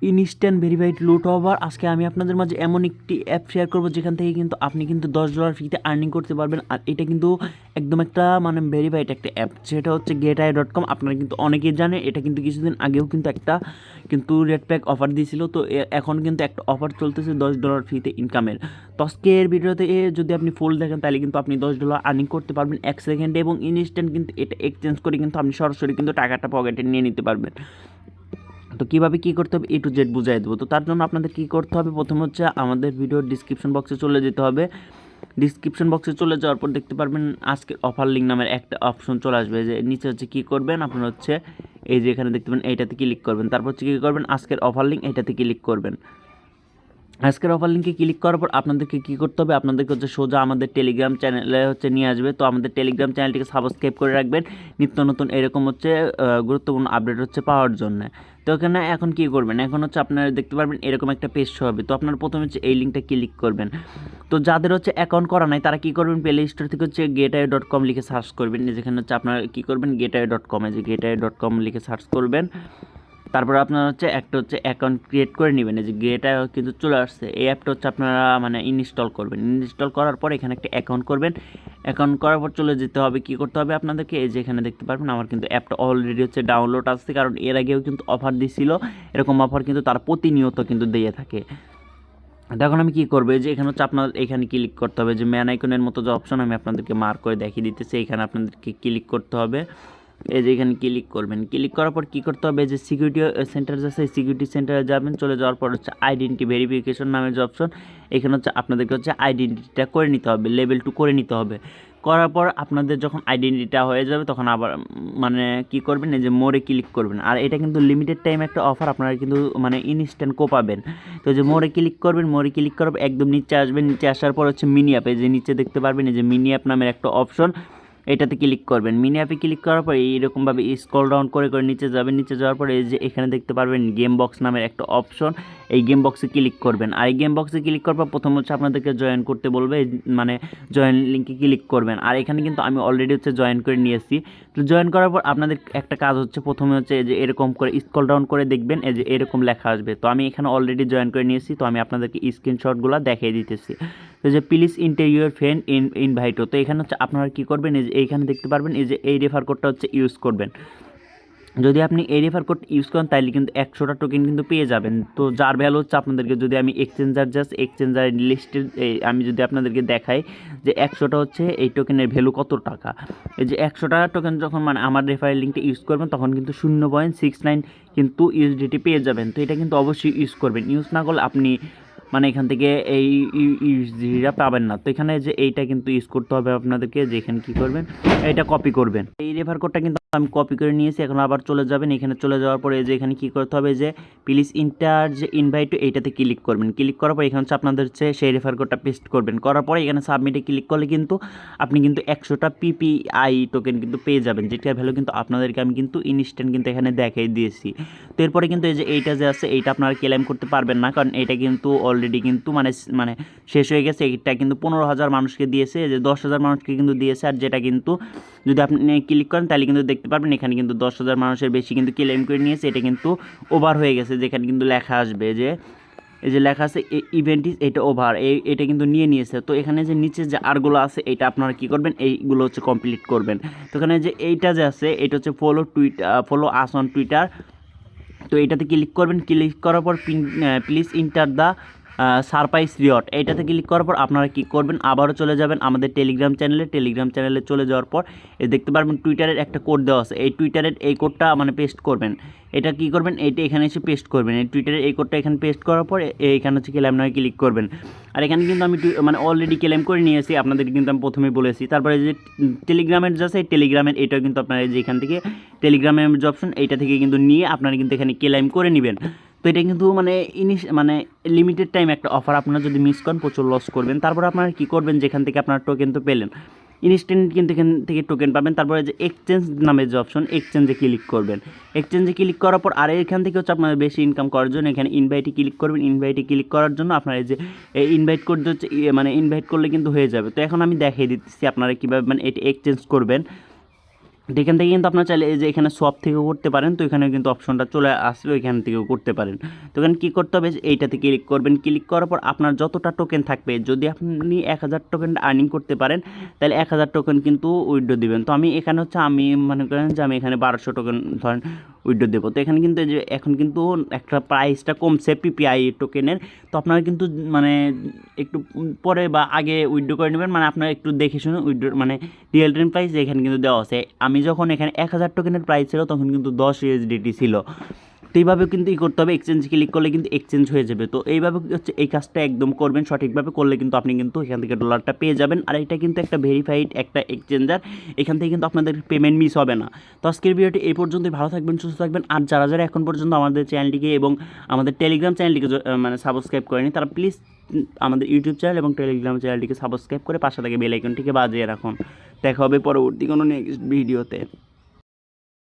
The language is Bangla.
ইনস্ট্যান্ট ভেরিফাইড লুট হওয়ার আজকে আমি আপনাদের মাঝে এমন একটি অ্যাপ শেয়ার করবো যেখান থেকে কিন্তু আপনি কিন্তু $10 ফ্রিতে আর্নিং করতে পারবেন। আর এটা কিন্তু একদম একটা মানে ভেরিফাইড একটা অ্যাপ, যেটা হচ্ছে getAI.com। আপনারা কিন্তু অনেকেই জানেন, এটা কিন্তু কিছুদিন আগেও কিন্তু একটা কিন্তু রেড প্যাক অফার দিয়েছিল। তো এখন কিন্তু একটা অফার চলতেছে $10 ফ্রিতে ইনকামের। তো আজকের ভিডিওতে যদি আপনি ফুল দেখেন তাহলে কিন্তু আপনি $10 আর্নিং করতে পারবেন 1 সেকেন্ডে, এবং ইনস্ট্যান্ট কিন্তু এটা এক্সচেঞ্জ করে কিন্তু আপনি সরাসরি কিন্তু টাকাটা পকেটে নিয়ে নিতে পারবেন। তো কীভাবে কী করতে হবে A to Z বুঝাই দেবো। তো তার জন্য আপনাদের কী করতে হবে, প্রথমে হচ্ছে আমাদের ভিডিওর ডিসক্রিপশন বক্সে চলে যেতে হবে। ডিসক্রিপশন বক্সে চলে যাওয়ার পর দেখতে পারবেন আজকের অফার লিঙ্ক নামের একটা অপশন চলে আসবে, যে নিচে হচ্ছে কী করবেন আপনার হচ্ছে এই যে এখানে দেখতে পাবেন এইটাতে ক্লিক করবেন। তারপর হচ্ছে কী করবেন, আজকের অফার লিঙ্ক এইটাতে ক্লিক করবেন। আজকের অফার লিঙ্কে ক্লিক করার পর আপনাদেরকে কী করতে হবে, আপনাদেরকে হচ্ছে সোজা আমাদের টেলিগ্রাম চ্যানেলে হচ্ছে নিয়ে আসবে। তো আমাদের টেলিগ্রাম চ্যানেলটিকে সাবস্ক্রাইব করে রাখবেন নিত্য নতুন এরকম হচ্ছে গুরুত্বপূর্ণ আপডেট হচ্ছে পাওয়ার জন্য। তো এখানে এখন কী করবেন, এখন হচ্ছে আপনারা দেখতে পারবেন এরকম একটা পেজ শো হবে। তো আপনারা প্রথমে হচ্ছে এই লিঙ্কটা ক্লিক করবেন। তো যাদের হচ্ছে অ্যাকাউন্ট করা নাই তারা কী করবেন, প্লে স্টোর থেকে হচ্ছে getAI.com লিখে সার্চ করবেন। যেখানে হচ্ছে আপনারা কী করবেন, getAI.com, যে getAI.com লিখে সার্চ করবেন। তারপর আপনারা হচ্ছে একটা হচ্ছে অ্যাকাউন্ট ক্রিয়েট করে নেবেন। এই যে গেটআই কিন্তু চলে আসছে, এই অ্যাপটা হচ্ছে আপনারা মানে ইনস্টল করবেন। ইনস্টল করার পর এখানে একটা অ্যাকাউন্ট করবেন। অ্যাকাউন্ট করার পর চলে যেতে হবে, কী করতে হবে আপনাদেরকে, এই যে এখানে দেখতে পারবেন আমার কিন্তু অ্যাপটা অলরেডি হচ্ছে ডাউনলোড আসছে, কারণ এর আগেও কিন্তু অফার দিছিল। এরকম অফার কিন্তু তারা প্রতিনিয়ত কিন্তু দিয়ে থাকে। তখন আমি কী করবো, যে এখানে হচ্ছে আপনার এখানে ক্লিক করতে হবে, যে ম্যান আইকনের মতো যে অপশন আমি আপনাদেরকে মার্ক করে দেখিয়ে দিতেছি, এখানে আপনাদেরকে ক্লিক করতে হবে। এই যে এখানে ক্লিক করবেন। ক্লিক করার পর কী করতে হবে, যে সিকিউরিটি সেন্টার আছে, সিকিউরিটি সেন্টারে যাবেন। চলে যাওয়ার পর হচ্ছে আইডেন্টি ভেরিফিকেশন নামের যে অপশন, এখানে হচ্ছে আপনাদেরকে হচ্ছে আইডেন্টিটিটা করে নিতে হবে, লেভেল 2 করে নিতে হবে। করার পর আপনাদের যখন আইডেন্টিটিটা হয়ে যাবে তখন আবার মানে কী করবেন, এই যে মোরে ক্লিক করবেন। আর এটা কিন্তু লিমিটেড টাইম একটা অফার, আপনারা কিন্তু মানে ইনস্ট্যান্ট কোপাবেন। তো যে মোরে ক্লিক করবেন, মোরে ক্লিক করার একদম নিচে আসবেন। নিচে আসার পর হচ্ছে মিনি অ্যাপ, এই যে নিচে দেখতে পারবেন এই যে মিনি অ্যাপ নামের একটা অপশন, এটাতে ক্লিক করবেন। মিনি অ্যাপে ক্লিক করার পর এইরকমভাবে স্ক্রল ডাউন করে করে নিচে যাবেন। নিচে যাওয়ার পরে এই যে এখানে দেখতে পারবেন গেম বক্স নামের একটা অপশন, এই গেম বক্সে ক্লিক করবেন। আর এই গেম বক্সে ক্লিক করার পর প্রথম হচ্ছে আপনাদেরকে জয়েন করতে বলবে, মানে জয়েন লিঙ্কে ক্লিক করবেন। আর এখানে কিন্তু আমি অলরেডি হচ্ছে জয়েন করে নিয়েছি। তো জয়েন করার পর আপনাদের একটা কাজ হচ্ছে, প্রথমে হচ্ছে এই যে এরকম করে স্ক্রল ডাউন করে দেখবেন, এই যে এরকম লেখা আসবে। তো আমি এখানে অলরেডি জয়েন করে নিয়েছি, তো আমি আপনাদেরকে স্ক্রিনশটগুলো দেখিয়ে দিতেছি। তো যে প্লিজ ইন্টার ইউর ফ্রেন্ড ইনভাইটও, তো এখানে হচ্ছে আপনারা কী করবেন, এই যে এইখানে দেখতে পারবেন এই যে এই রেফার কোডটা হচ্ছে ইউজ করবেন। যদি আপনি এই রেফার কোড ইউজ করেন তাহলে কিন্তু 100টা টোকেন কিন্তু পেয়ে যাবেন। তো যার ভ্যালু হচ্ছে আপনাদেরকে, যদি আমি এক্সচেঞ্জার লিস্টে আমি যদি আপনাদেরকে দেখাই যে 100টা হচ্ছে এই টোকেনের ভ্যালু কত টাকা। এই যে 100টা টোকেন যখন মানে আমার রেফারেল লিঙ্কটা ইউজ করবেন তখন কিন্তু 0.69 কিন্তু ইউএসডিটি পেয়ে যাবেন। তো এটা কিন্তু অবশ্যই ইউজ করবেন, ইউজ না করলে আপনি মানে এখান থেকে এই ইউএসডিটা পাবেন না। তো এখানে যে এইটা কিন্তু ইউজ করতে হবে আপনাদেরকে, যে এখানে কী করবেন, এটা কপি করবেন। এই রেফার কোডটা কিন্তু আমি কপি করে নিয়েছি। এখন আবার চলে যাবেন, এখানে চলে যাওয়ার পরে যে এখানে কী করতে হবে, যে প্লিজ ইন্টার যে ইনভাইট এইটাতে ক্লিক করবেন। ক্লিক করার পর এখানে হচ্ছে আপনাদের হচ্ছে সেই রেফার কোডটা পেস্ট করবেন। করার পরে এখানে সাবমিটে ক্লিক করলে কিন্তু আপনি কিন্তু 100টা পিপিআই টোকেন কিন্তু পেয়ে যাবেন, যেটার ভ্যালু কিন্তু আপনাদেরকে আমি কিন্তু ইনস্ট্যান্ট কিন্তু এখানে দেখাই দিয়েছি। তো এরপরে কিন্তু এই যে এইটা যে আছে এইটা আপনারা ক্লেম করতে পারবেন না, কারণ এটা কিন্তু অলরেডি কিন্তু মানে শেষ হয়ে গেছে। এটা কিন্তু 15,000 মানুষকে দিয়েছে, যে 10,000 মানুষকে কিন্তু দিয়েছে। আর যেটা কিন্তু যদি আপনি ক্লিক করেন তাহলে কিন্তু দেখতে পারবেন এখানে কিন্তু 10,000 মানুষের বেশি কিন্তু ক্লেম করে নিয়েছে। এটা কিন্তু ওভার হয়ে গেছে, যেখানে কিন্তু লেখা আসবে যে এই যে লেখা আছে ইভেন্ট ইজ এটা ওভার, এটা কিন্তু নিয়ে নিয়েছে। তো এখানে যে নিচে যে আরগুলো আছে এটা আপনারা কী করবেন, এইগুলো হচ্ছে কমপ্লিট করবেন। তো এখানে যে এইটা যে আছে এটা হচ্ছে ফলো আস অন টুইটার, তো এইটাতে ক্লিক করবেন। ক্লিক করার পর please enter the surprise reward, এইটাতে ক্লিক করার পর আপনারা কী করবেন, আবারও চলে যাবেন আমাদের টেলিগ্রাম চ্যানেলে চলে যাওয়ার পর দেখতে পারবেন টুইটারের একটা কোড দেওয়া আছে। এই টুইটারের এই কোডটা মানে পেস্ট করবেন। এটা কী করবেন, এইটা এখানে এসে পেস্ট করবেন। এই টুইটারের এই কোডটা এখানে পেস্ট করার পর এইখানে হচ্ছে ক্লেম নয় ক্লিক করবেন। আর এখানে কিন্তু আমি মানে অলরেডি ক্লেম করে নিয়েছি, আপনাদেরকে কিন্তু আমি প্রথমেই বলেছি। তারপরে যে টেলিগ্রামের যে আছে টেলিগ্রামের এটাও কিন্তু আপনারা যে এখান থেকে টেলিগ্রামের যে অপশন এইটা থেকে কিন্তু নিয়ে আপনারা কিন্তু এখানে ক্লেম করে নেবেন। তো এটা কিন্তু মানে লিমিটেড টাইম একটা অফার, আপনারা যদি মিস করেন প্রচুর লস করবেন। তারপর আপনারা কী করবেন, যেখান থেকে আপনারা টোকেন তো পেলেন, ইনস্ট্যান্ট কিন্তু এখান থেকে টোকেন পাবেন। তারপরে যে এক্সচেঞ্জ নামের যে অপশন, এক্সচেঞ্জে ক্লিক করবেন। এক্সচেঞ্জে ক্লিক করার পর আর এখান থেকে হচ্ছে আপনার বেশি ইনকাম করার জন্য এখানে ইনভাইটে ক্লিক করবেন। ইনভাইটে ক্লিক করার জন্য আপনার এই যে ইনভাইট করতে হচ্ছে, মানে ইনভাইট করলে কিন্তু হয়ে যাবে। তো এখন আমি দেখিয়ে দিচ্ছি আপনারা কীভাবে মানে এটা এক্সচেঞ্জ করবেন। তো এখান থেকে কিন্তু আপনার চাইলে এই যে এখানে সোয়াপ থেকেও করতে পারেন, তো এখানে কিন্তু অপশনটা চলে আসলো, এখান থেকেও করতে পারেন। তো এখানে কী করতে হবে, এইটাতে ক্লিক করবেন, ক্লিক করার পর আপনার যতটা টোকেন থাকবে, যদি আপনি 1000 টোকেন আর্নিং করতে পারেন তাহলে 1000 টোকেন কিন্তু উইথড্র দিবেন। তো আমি এখানে হচ্ছে আমি মনে করেন যে আমি এখানে 1200 টোকেন ধরেন উইথড্র দেবো। তো এখানে কিন্তু এই যে এখন কিন্তু একটা প্রাইসটা কমছে পিপিআই টোকেনের, তো আপনারা কিন্তু মানে একটু পরে বা আগে উইথড্র করে নেবেন, মানে আপনারা একটু দেখে শুনে উইথড্র মানে রিয়েল টাইম প্রাইস এখানে কিন্তু দেওয়া আছে। আমি যখন এখানে 1000 টোকেনের প্রাইস ছিল তখন কিন্তু 10 ইউএসডিটি ছিল। তো এইভাবে কিন্তু করতে হবে, এক্সচেঞ্জ ক্লিক করলে কিন্তু এক্সচেঞ্জ হয়ে যাবে। তো এইভাবে হচ্ছে এই কাজটা একদম করবেন, সঠিকভাবে করলে কিন্তু আপনি কিন্তু এখান থেকে ডলারটা পেয়ে যাবেন। আর এটা কিন্তু একটা ভেরিফাইড একটা এক্সচেঞ্জার, এখান থেকে কিন্তু আপনাদের পেমেন্ট মিস হবে না। তো আজকের ভিডিওটি এই পর্যন্তই, ভালো থাকবেন, সুস্থ থাকবেন। আর যারা যারা এখন পর্যন্ত আমাদের চ্যানেলটিকে এবং আমাদের টেলিগ্রাম চ্যানেলটিকে মানে সাবস্ক্রাইব করেনি, তারা প্লিজ আমাদের ইউটিউব চ্যানেল এবং টেলিগ্রাম চ্যানেলটিকে সাবস্ক্রাইব করে পাশে থেকে বেল আইকনটিকে বাজিয়ে রাখুন। দেখা হবে পরবর্তী কোনো নেক্সট ভিডিওতে।